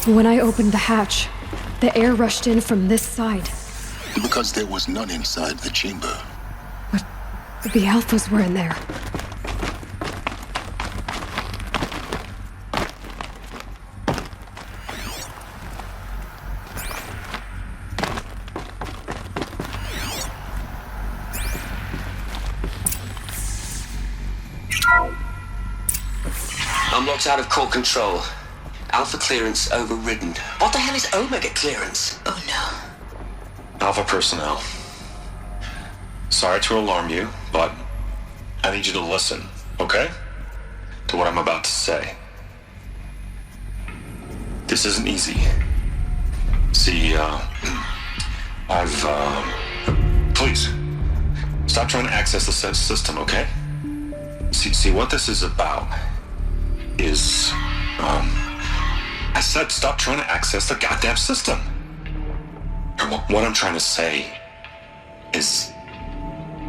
When I opened the hatch, the air rushed in from this side. Because there was none inside the chamber. But the Alphas were in there. I'm locked out of core control. Alpha clearance overridden. What the hell is Omega clearance? Oh no. Alpha personnel. Sorry to alarm you, but I need you to listen, okay? To what I'm about to say. This isn't easy. See, please, stop trying to access the system, okay? See, what this is about is, I said stop trying to access the goddamn system. And what I'm trying to say is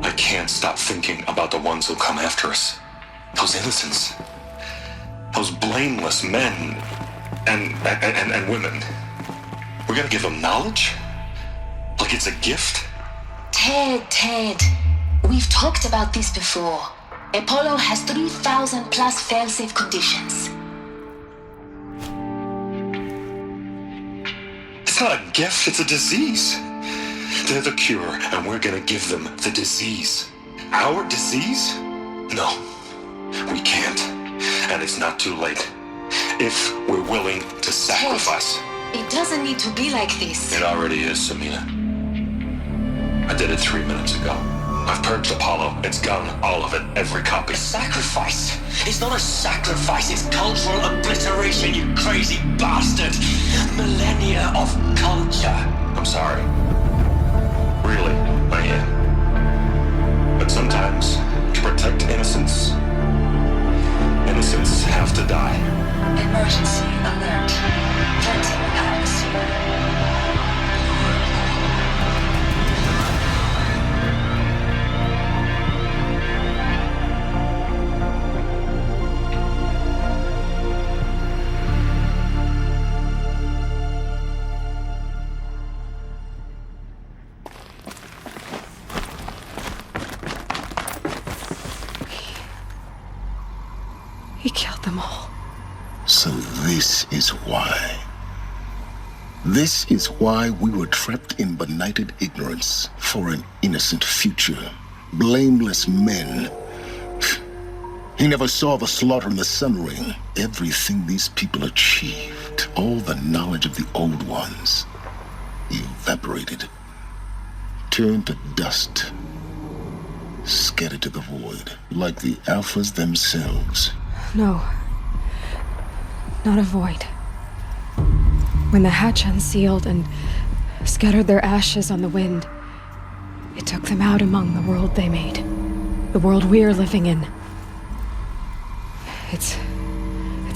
I can't stop thinking about the ones who come after us. Those innocents. Those blameless men and women. We're gonna give them knowledge? Like it's a gift? Ted. We've talked about this before. Apollo has 3,000 plus fail-safe conditions. It's not a gift, it's a disease. They're the cure, and we're gonna give them the disease. Our disease? No, we can't. And it's not too late. If we're willing to sacrifice. Ted, it doesn't need to be like this. It already is, Samina. I did it 3 minutes ago. I've purged Apollo. It's gone, all of it, every copy. A sacrifice? It's not a sacrifice, it's cultural obliteration, you crazy bastard! Millennia of culture. I'm sorry. Really, I am. But sometimes, to protect innocence, innocents have to die. Emergency alert. Venting atmosphere. He killed them all. So this is why. This is why we were trapped in benighted ignorance for an innocent future. Blameless men. He never saw the slaughter in the Sun Ring. Everything these people achieved, all the knowledge of the old ones, evaporated, turned to dust, scattered to the void, like the Alphas themselves. No. Not a void. When the hatch unsealed and scattered their ashes on the wind, it took them out among the world they made. The world we're living in. It's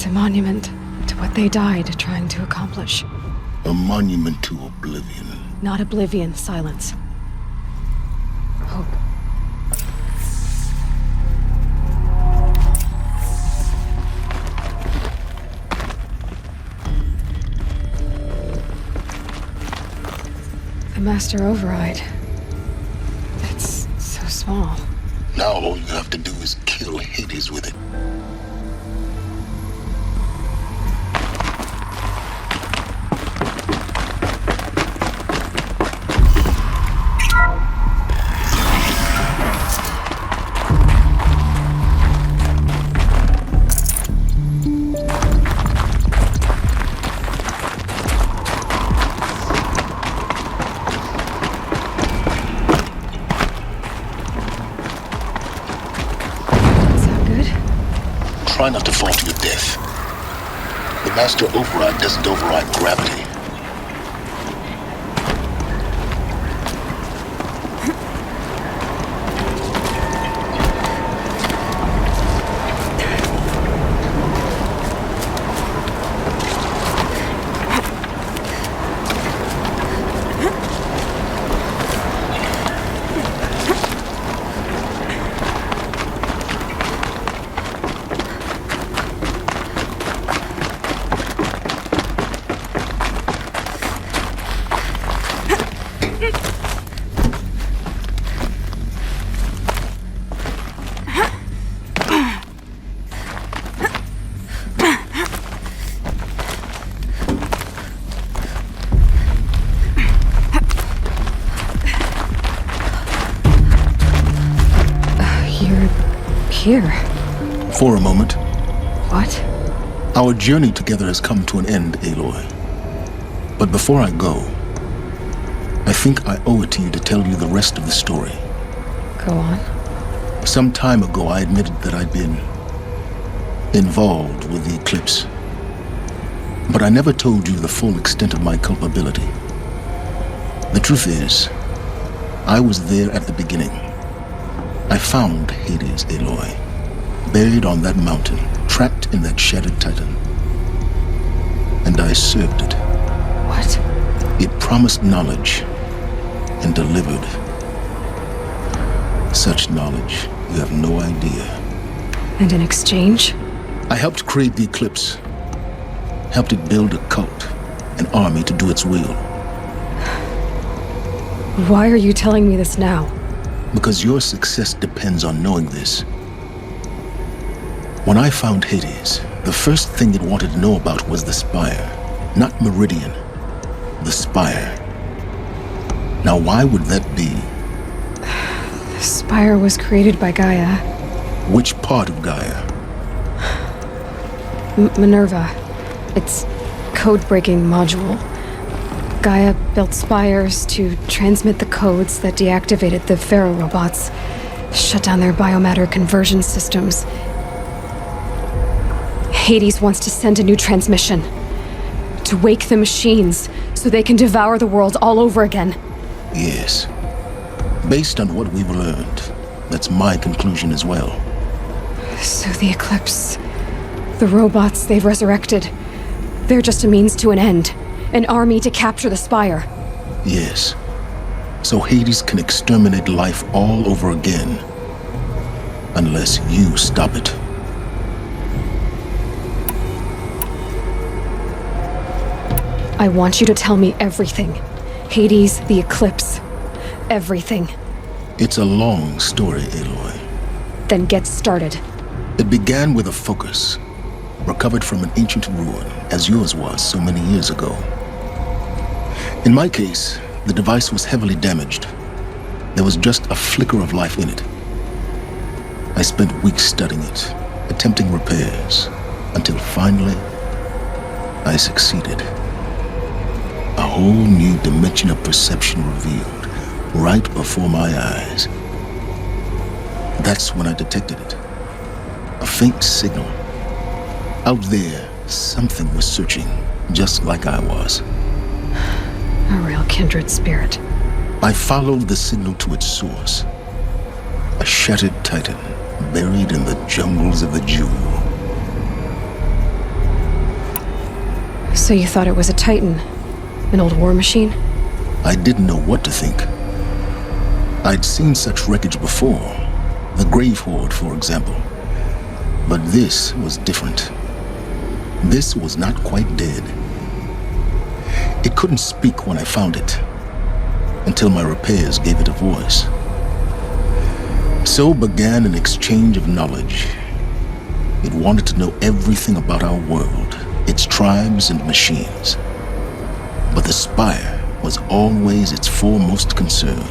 a monument to what they died trying to accomplish. A monument to oblivion. Not oblivion, silence. Hope. The master override. It's so small. Now all you have to do is kill Hades with it. Try not to fall to your death. The master override doesn't override gravity. here? For a moment. What? Our journey together has come to an end, Aloy. But before I go, I think I owe it to you to tell you the rest of the story. Go on. Some time ago, I admitted that I'd been involved with the eclipse. But I never told you the full extent of my culpability. The truth is, I was there at the beginning. I found Hades, Aloy, buried on that mountain, trapped in that shattered titan. And I served it. What? It promised knowledge and delivered. Such knowledge, you have no idea. And in exchange? I helped create the eclipse. Helped it build a cult, an army to do its will. Why are you telling me this now? Because your success depends on knowing this. When I found Hades, the first thing it wanted to know about was the Spire. Not Meridian. The Spire. Now why would that be? The Spire was created by Gaia. Which part of Gaia? Minerva. Its code-breaking module. Gaia built spires to transmit the codes that deactivated the Pharaoh robots, shut down their biomatter conversion systems. Hades wants to send a new transmission. To wake the machines, so they can devour the world all over again. Yes. Based on what we've learned, that's my conclusion as well. So the Eclipse, the robots they've resurrected, they're just a means to an end. An army to capture the Spire. Yes. So Hades can exterminate life all over again. Unless you stop it. I want you to tell me everything. Hades, the Eclipse, everything. It's a long story, Aloy. Then get started. It began with a focus, recovered from an ancient ruin, as yours was so many years ago. In my case, the device was heavily damaged. There was just a flicker of life in it. I spent weeks studying it, attempting repairs, until finally, I succeeded. A whole new dimension of perception revealed, right before my eyes. That's when I detected it. A faint signal. Out there, something was searching, just like I was. A real kindred spirit. I followed the signal to its source. A shattered titan, buried in the jungles of the Jewel. So you thought it was a titan? An old war machine? I didn't know what to think. I'd seen such wreckage before. The Grave Horde, for example. But this was different. This was not quite dead. It couldn't speak when I found it, until my repairs gave it a voice. So began an exchange of knowledge. It wanted to know everything about our world, its tribes and machines. But the Spire was always its foremost concern.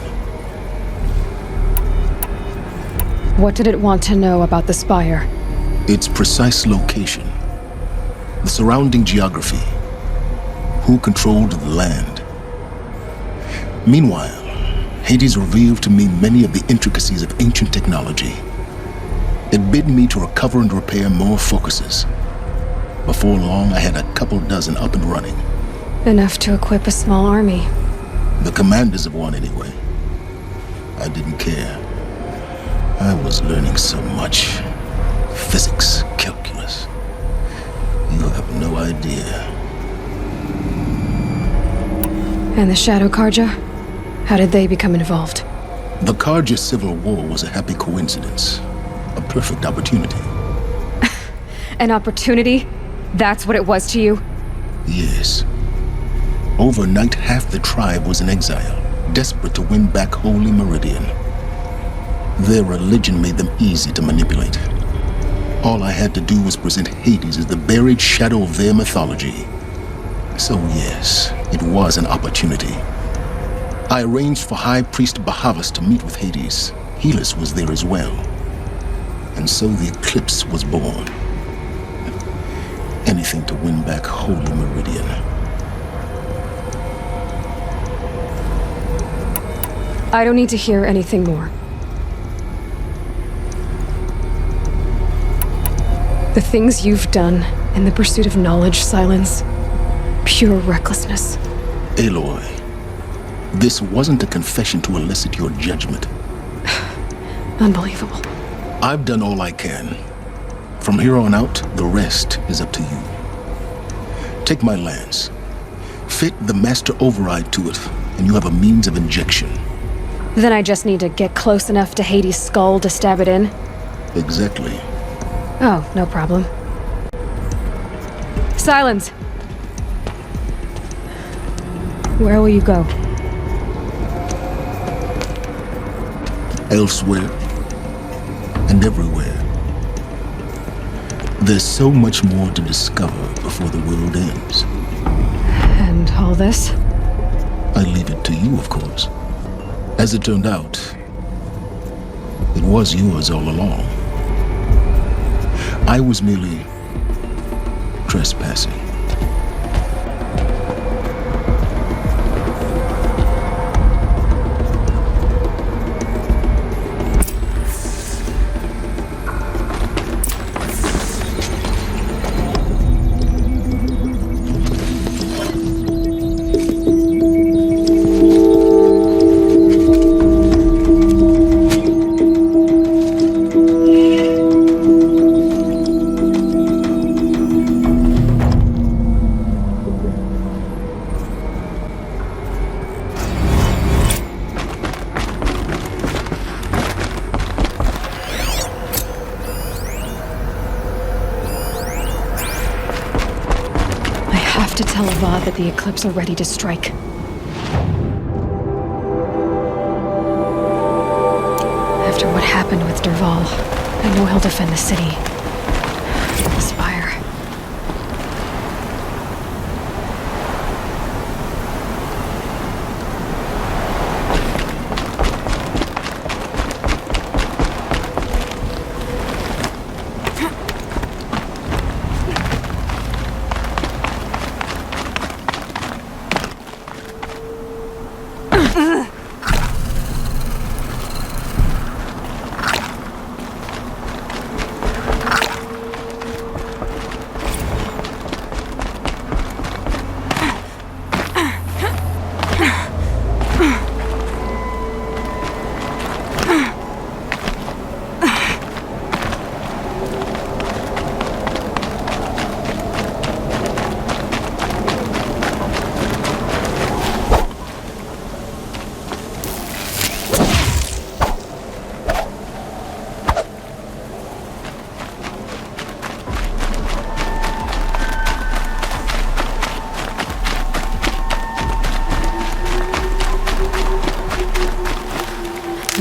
What did it want to know about the Spire? Its precise location, the surrounding geography, who controlled the land. Meanwhile, Hades revealed to me many of the intricacies of ancient technology. It bid me to recover and repair more focuses. Before long, I had a couple dozen up and running. Enough to equip a small army. The commanders of one, anyway. I didn't care. I was learning so much. Physics, calculus. You have no idea. And the Shadow Karja? How did they become involved? The Karja Civil War was a happy coincidence. A perfect opportunity. An opportunity? That's what it was to you? Yes. Overnight, half the tribe was in exile, desperate to win back Holy Meridian. Their religion made them easy to manipulate. All I had to do was present Hades as the buried shadow of their mythology. So yes, it was an opportunity. I arranged for High Priest Bahavas to meet with Hades. Helis was there as well. And so the eclipse was born. Anything to win back Holy Meridian. I don't need to hear anything more. The things you've done in the pursuit of knowledge, Silence, pure recklessness. Aloy, this wasn't a confession to elicit your judgment. Unbelievable. I've done all I can. From here on out, the rest is up to you. Take my lance. Fit the master override to it, and you have a means of injection. Then I just need to get close enough to Hades' skull to stab it in? Exactly. Oh, no problem. Silence! Where will you go? Elsewhere. And everywhere. There's so much more to discover before the world ends. And all this? I leave it to you, of course. As it turned out, it was yours all along. I was merely trespassing. To tell Avad that the Eclipse are ready to strike. After what happened with Derval, I know he'll defend the city. The Spire.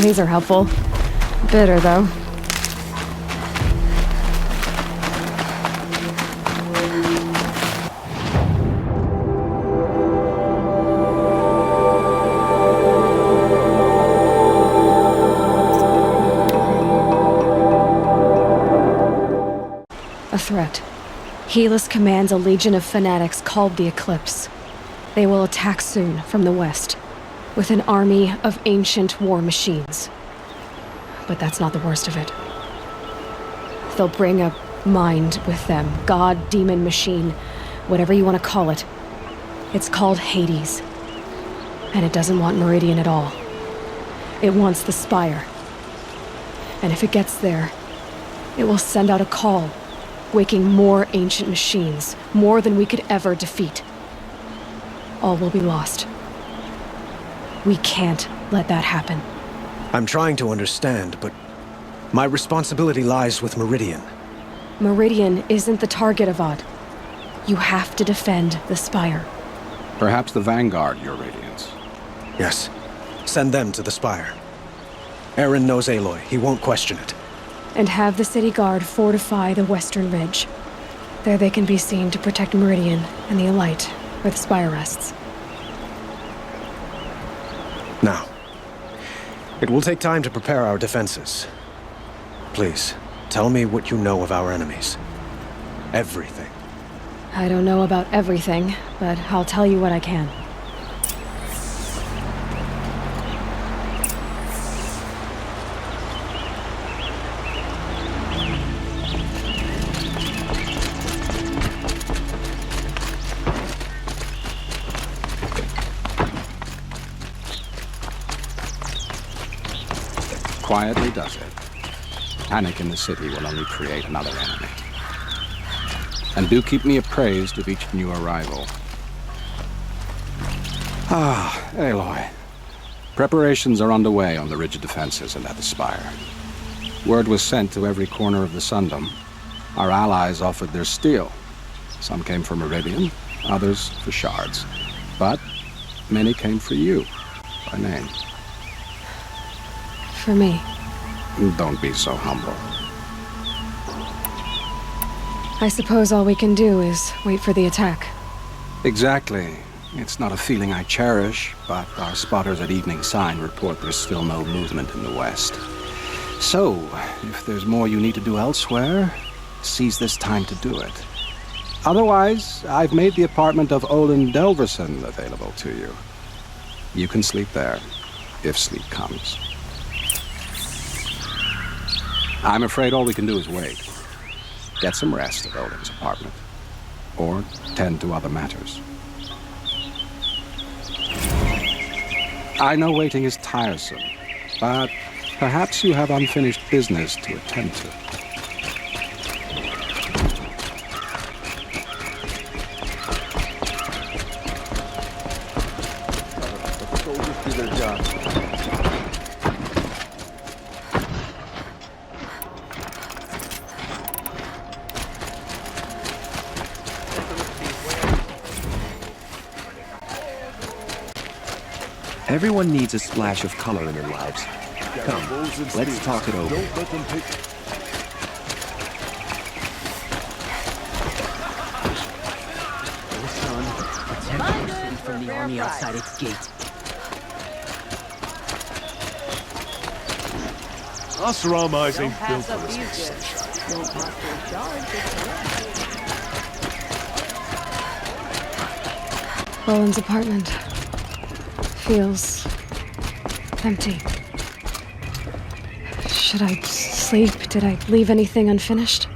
These are helpful. Bitter, though. A threat. Helis commands a legion of fanatics called the Eclipse. They will attack soon from the west, with an army of ancient war machines. But that's not the worst of it. They'll bring a mind with them, god, demon, machine, whatever you want to call it. It's called Hades. And it doesn't want Meridian at all. It wants the Spire. And if it gets there, it will send out a call, waking more ancient machines, more than we could ever defeat. All will be lost. We can't let that happen. I'm trying to understand, but my responsibility lies with Meridian. Meridian isn't the target, Avad. You have to defend the Spire. Perhaps the Vanguard, Your Radiance. Yes. Send them to the Spire. Aaron knows Aloy. He won't question it. And have the city guard fortify the western ridge. There they can be seen to protect Meridian and the Elite, where the Spire rests. Now, it will take time to prepare our defenses. Please, Tell me what you know of our enemies. Everything. I don't know about everything, but I'll tell you what I can. Quietly does it. Panic in the city will only create another enemy. And do keep me appraised of each new arrival. Ah, Aloy. Preparations are underway on the rigid defenses and at the spire. Word was sent to every corner of the Sundom. Our allies offered their steel. Some came for Meridian, others for shards. But many came for you, by name. For me. Don't be so humble. I suppose all we can do is wait for the attack. Exactly. It's not a feeling I cherish, but our spotters at Evening Sign report there's still no movement in the west. So, if there's more you need to do elsewhere, seize this time to do it. Otherwise, I've made the apartment of Olin Delverson available to you. You can sleep there, if sleep comes. I'm afraid all we can do is wait. Get some rest at Olin's apartment. Or tend to other matters. I know waiting is tiresome, but perhaps you have unfinished business to attend to. The soldiers do their job. Everyone needs a splash of color in their lives. Come, let's talk it over. Don't let them take... Son, protect our city from the army outside its gate. Us Ramais ain't built for this. Roland's apartment feels empty. Should I sleep? Did I leave anything unfinished?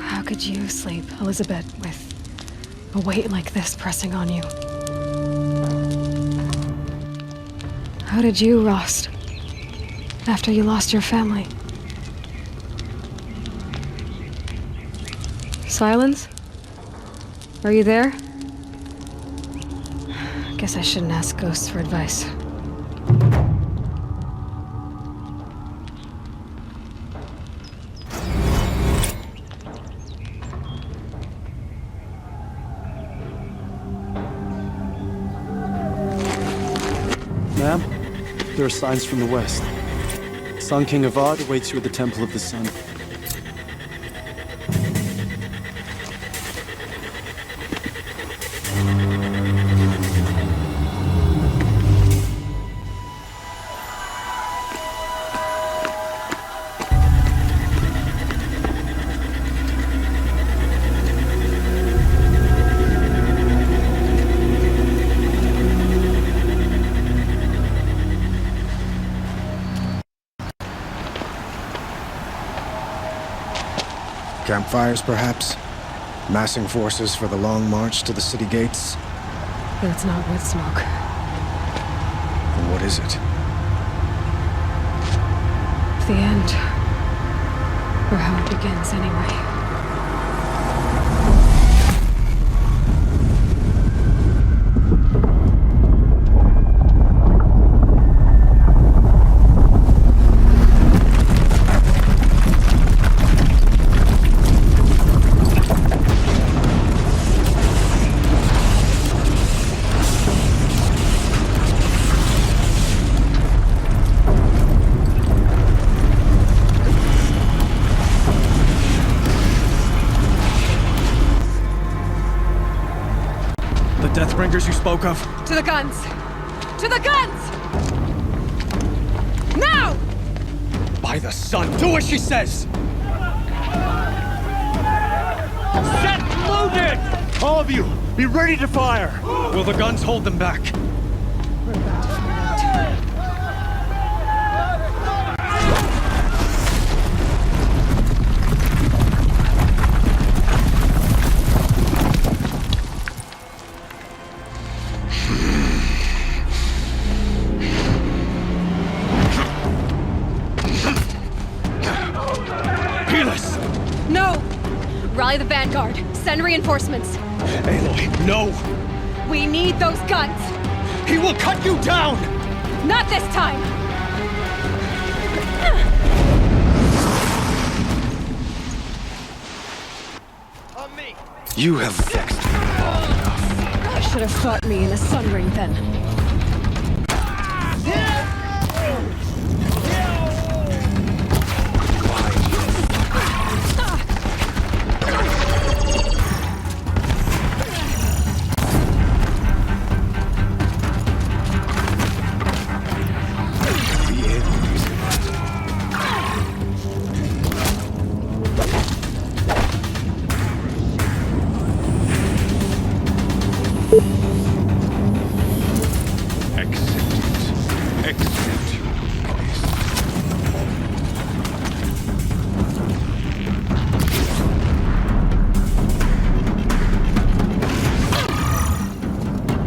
How could you sleep, Elizabeth, with a weight like this pressing on you? How did you, Rost, after you lost your family? Silence? Are you there? Guess I shouldn't ask ghosts for advice. Ma'am, there are signs from the west. Sun King Avad awaits you at the Temple of the Sun. Campfires, perhaps? Massing forces for the long march to the city gates? But it's not wood smoke. Then what is it? The end. Or how it begins, anyway. Deathbringers you spoke of? To the guns! To the guns! Now! By the sun, do as she says! Set loaded! All of you, be ready to fire! Will the guns hold them back? We're about to find out. No! Rally the vanguard. Send reinforcements. Aloy, no! We need those guns! He will cut you down! Not this time! On me! You have vexed me long enough. I should have fought me in a sun ring then.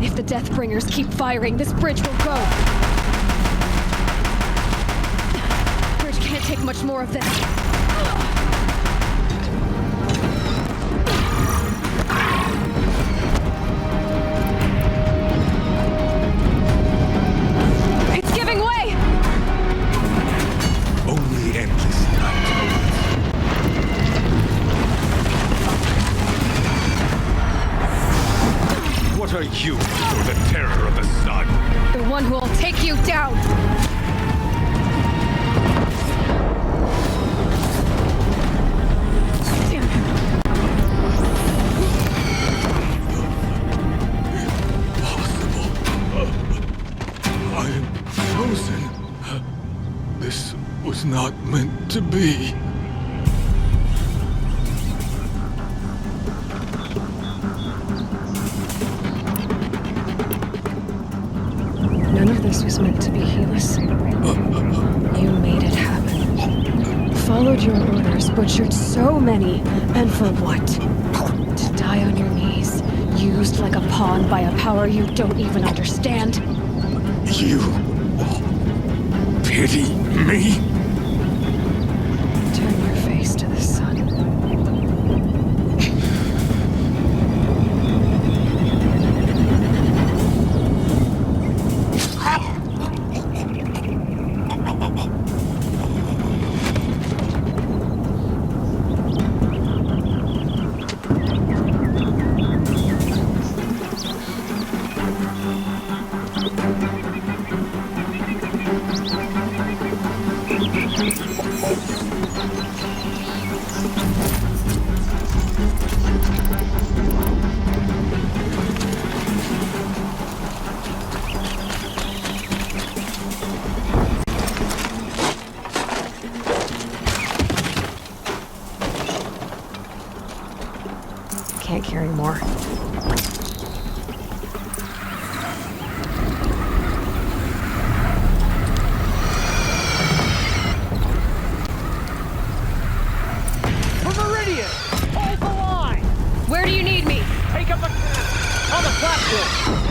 If the Deathbringers keep firing, this bridge will go. Bridge can't take much more of this. It's giving way! Only endless night. What are you, or the terror of the sun? The one who will take you down! I am chosen. This was not meant to be. None of this was meant to be, Helis. You made it happen. Followed your orders, butchered so many, and for what? To die on your knees, used like a pawn by a power you don't even understand? You pity me? Turn your face to the sun. here anymore. For Meridian! Hold the line! Where do you need me? Take up on the platform!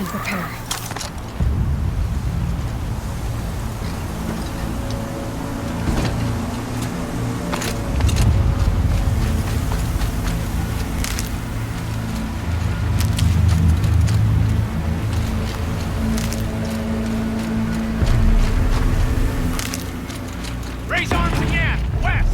and prepare. Raise arms again! West!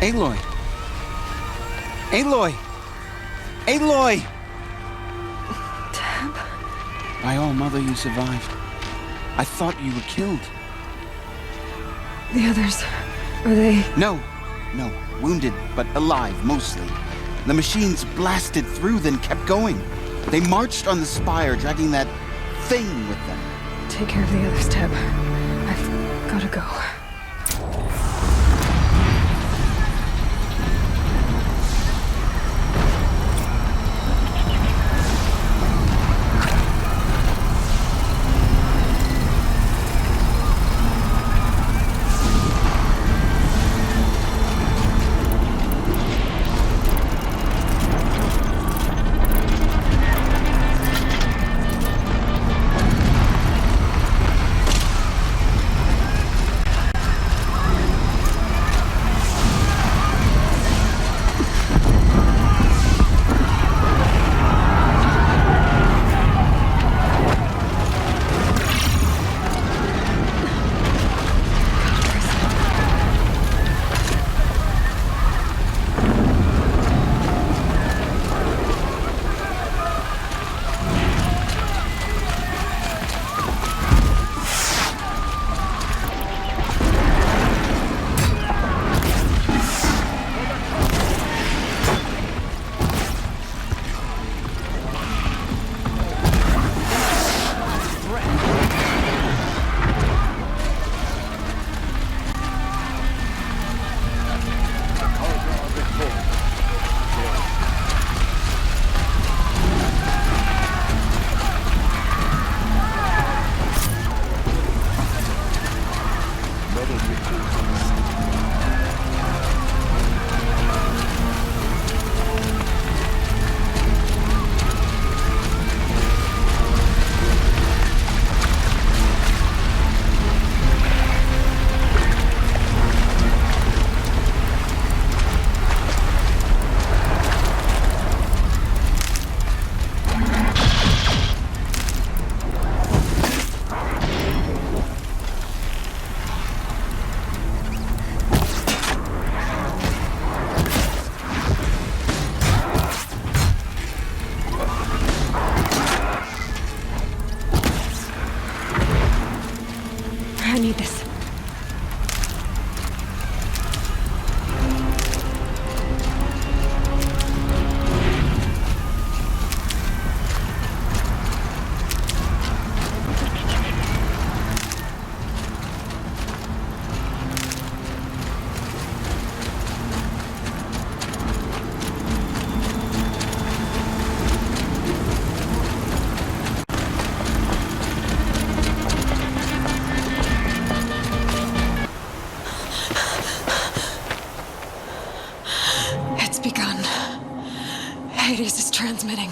Aloy! Aloy! Aloy! Tab? By all mother, you survived. I thought you were killed. The others, are they... No. Wounded, but alive, mostly. The machines blasted through, then kept going. They marched on the spire, dragging that thing with them. Take care of the others, Tab. I've gotta go. I need this. Begun. Hades is transmitting.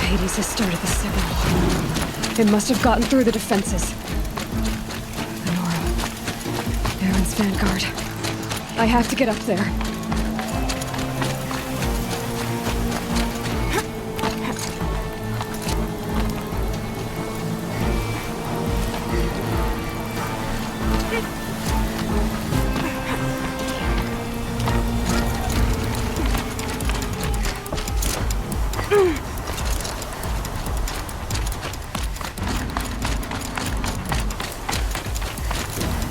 Hades has started the signal. It must have gotten through the defenses. Lenora. Aaron's vanguard. I have to get up there.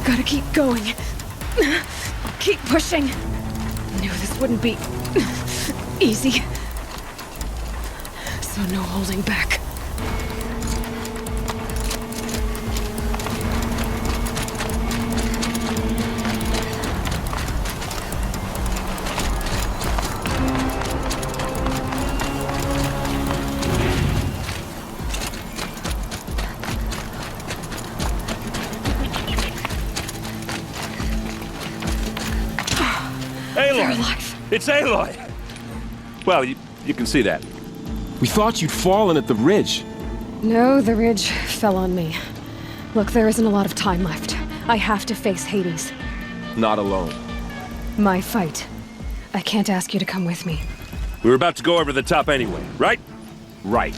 Gotta keep going. Keep pushing. Knew this wouldn't be easy. So no holding back. It's Aloy! Well, you can see that. We thought you'd fallen at the ridge. No, the ridge fell on me. Look, there isn't a lot of time left. I have to face Hades. Not alone. My fight. I can't ask you to come with me. We were about to go over the top anyway, right? Right.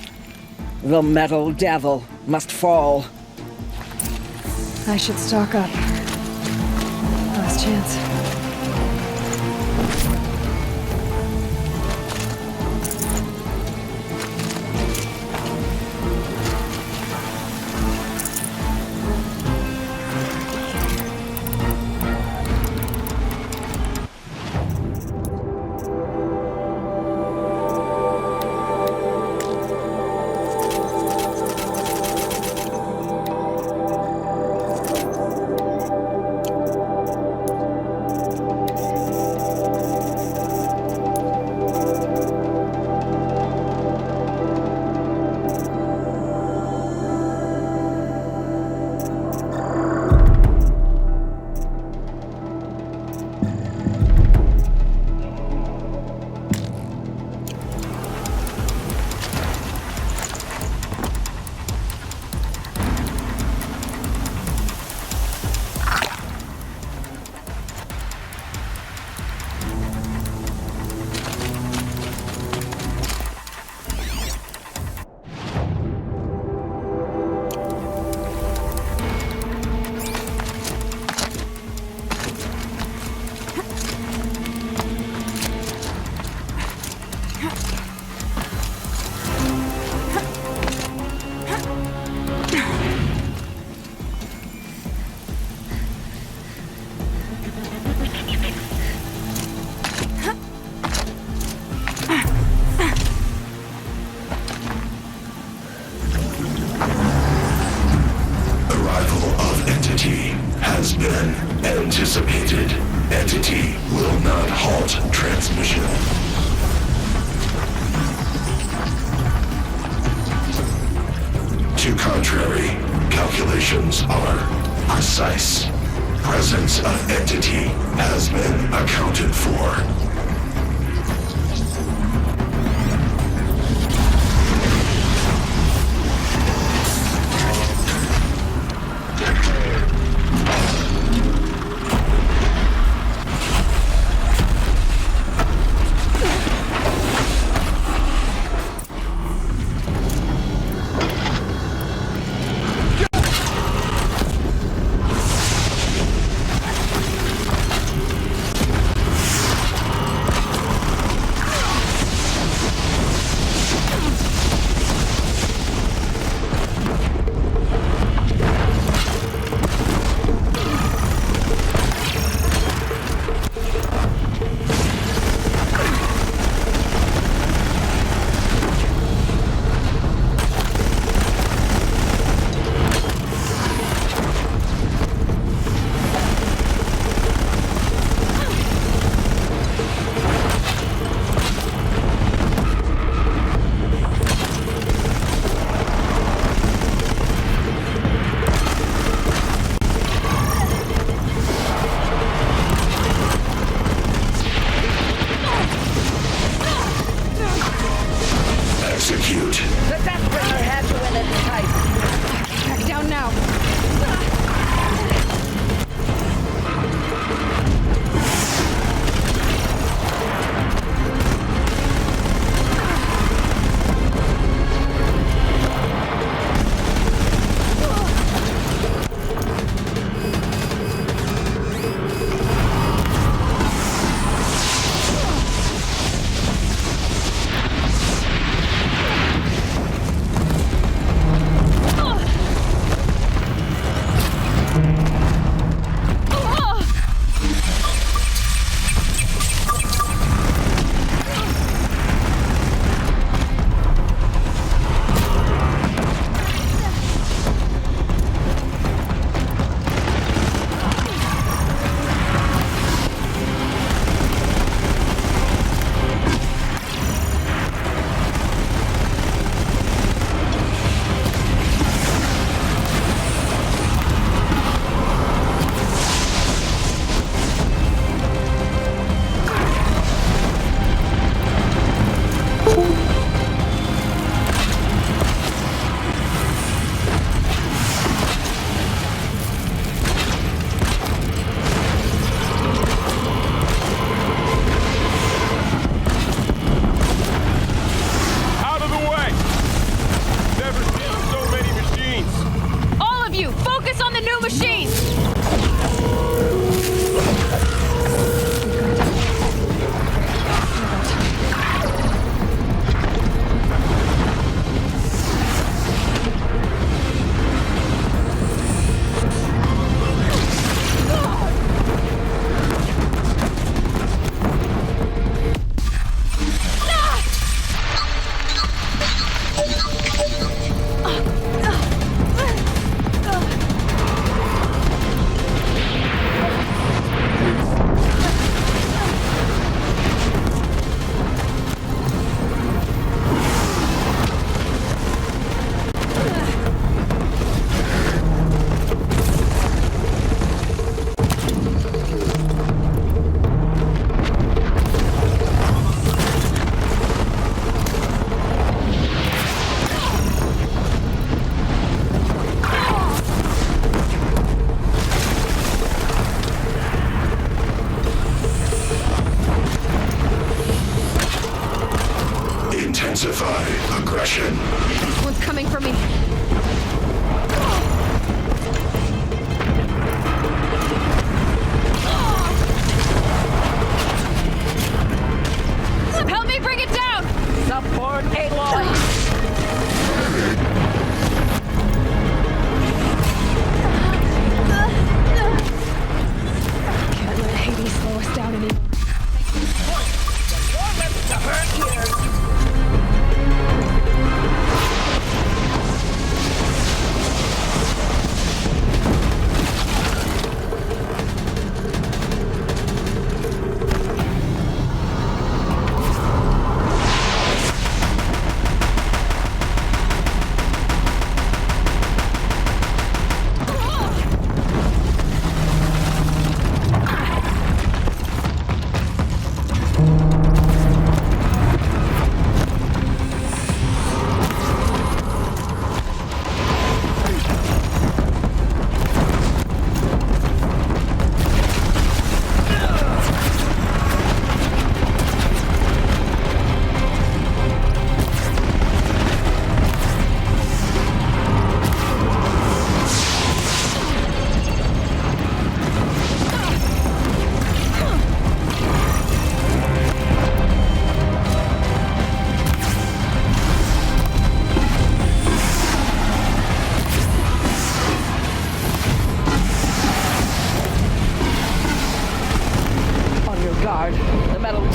The metal devil must fall. I should stock up. Last chance. Anticipated. Entity will not halt transmission. To contrary, calculations are precise. Presence of entity has been accounted for.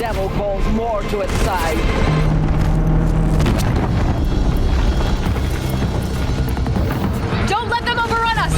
devil calls more to its side. Don't let them overrun us!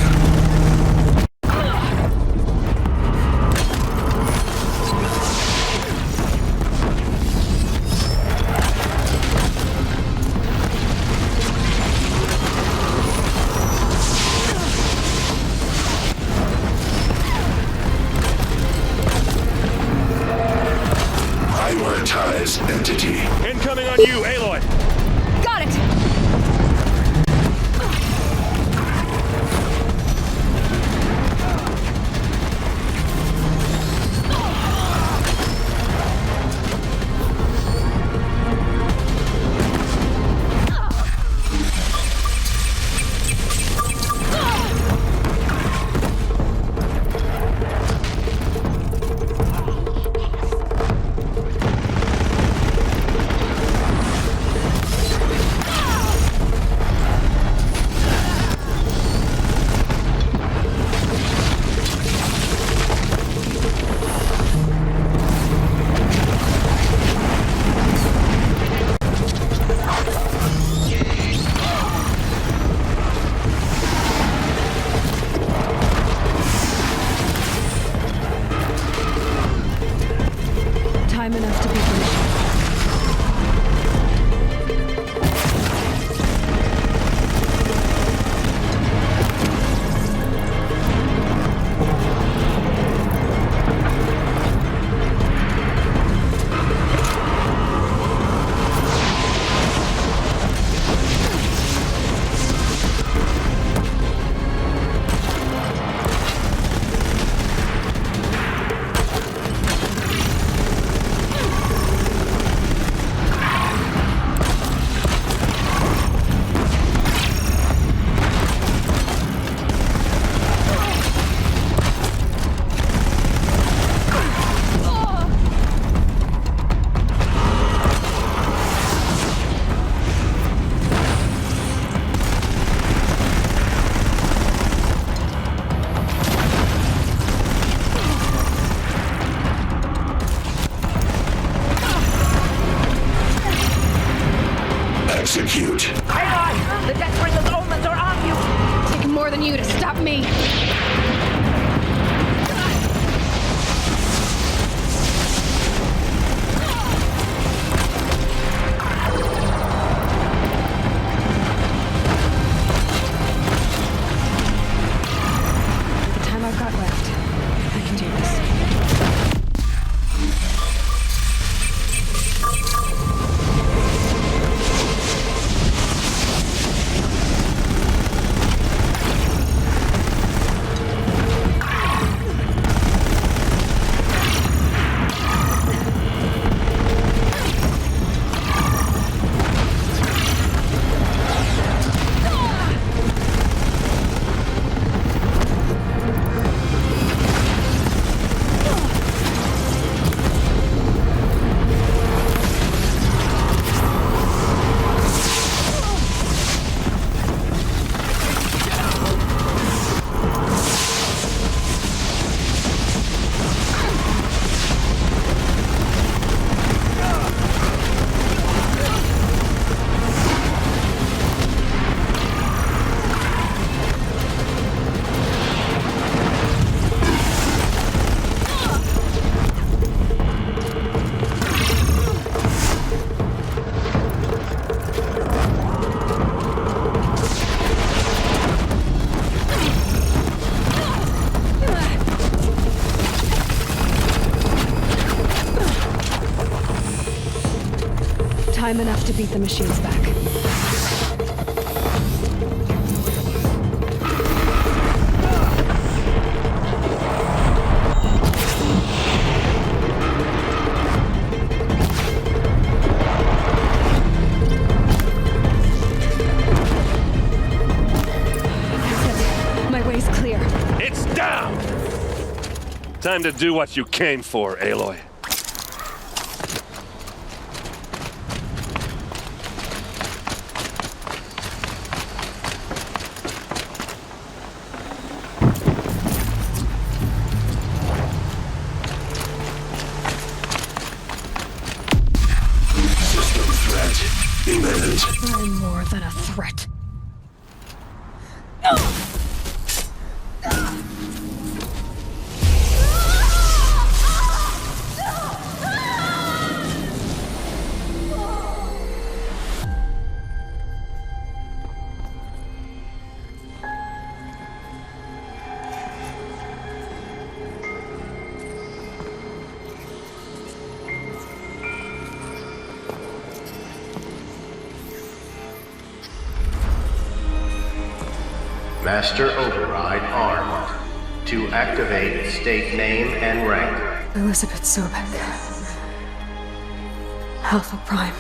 Prioritize entity. Incoming on you, Aloy. Got it! Time enough to be finished. Execute. Hang on! The Death Ring's omens are on you! Taking more than you to stop me. The time I've got left, I can do this. Time enough to beat the machines back. Time to do what you came for, Aloy. threat. Master Override armed. To activate, state name and rank. Elizabeth Sobek. Alpha Prime.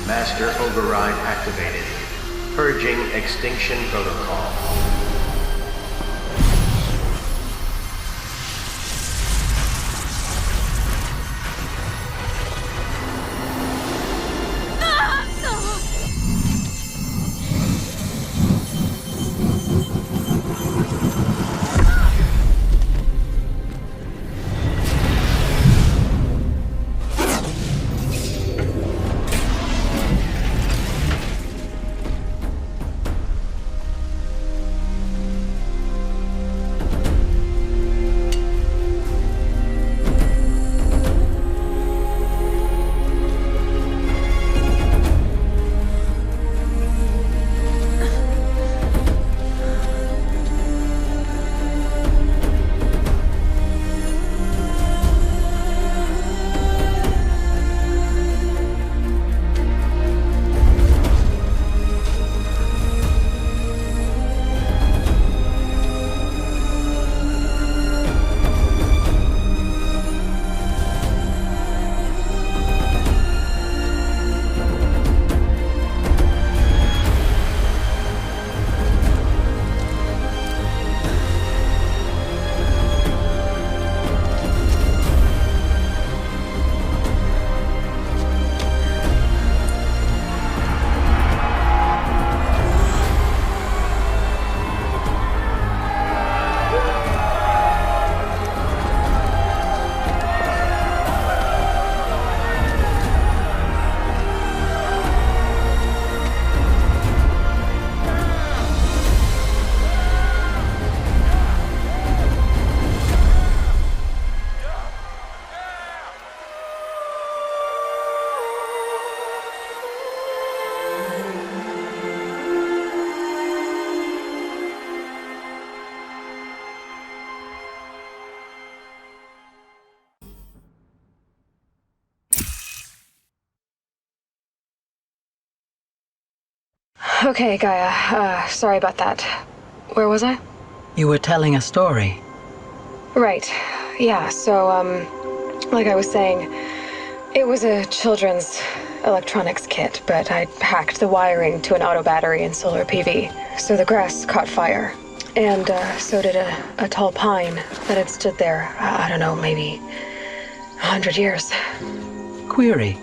Master Override activated. Purging extinction protocol. Okay, Gaia. Sorry about that. Where was I? You were telling a story. Right. Yeah, so, like I was saying, it was a children's electronics kit, but I hacked the wiring to an auto battery and solar PV. So the grass caught fire. And, so did a tall pine that had stood there, I don't know, maybe 100 years. Query.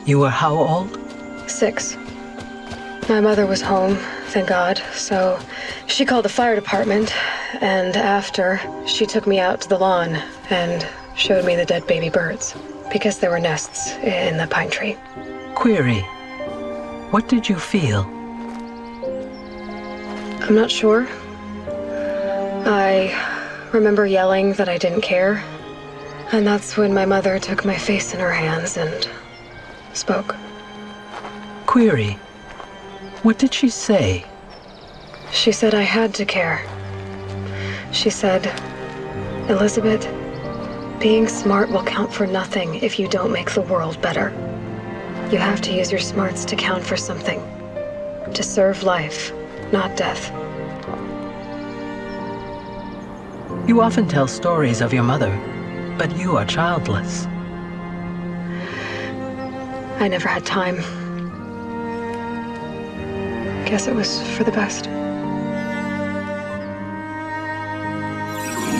You were how old? 6. My mother was home, thank God, so she called the fire department, and after, she took me out to the lawn and showed me the dead baby birds, because there were nests in the pine tree. Query. What did you feel? I'm not sure. I remember yelling that I didn't care, and that's when my mother took my face in her hands and spoke. Query. What did she say? She said I had to care. She said, Elizabeth, being smart will count for nothing if you don't make the world better. You have to use your smarts to count for something. To serve life, not death. You often tell stories of your mother, but you are childless. I never had time. Guess it was for the best.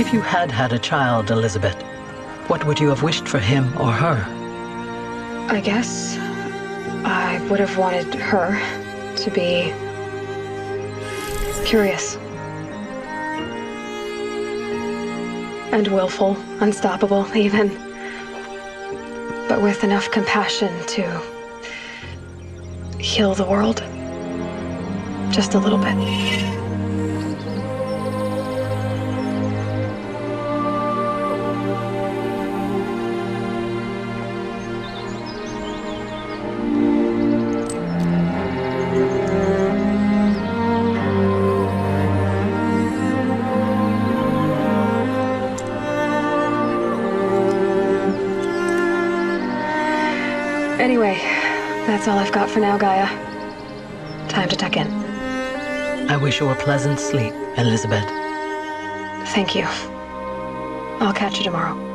If you had had a child, Elizabeth, what would you have wished for him or her? I guess I would have wanted her to be curious. And willful, unstoppable, even. But with enough compassion to heal the world. Just a little bit. Anyway, that's all I've got for now, Gaia. Time to tuck in. I wish you a pleasant sleep, Elizabeth. Thank you. I'll catch you tomorrow.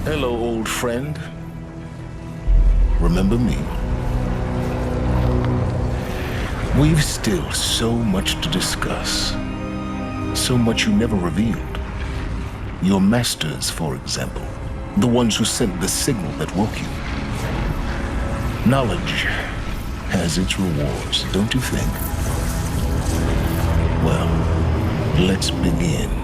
Hello, old friend. Remember me? We've still so much to discuss. So much you never revealed. Your masters, for example. The ones who sent the signal that woke you. Knowledge has its rewards, don't you think? Well, let's begin.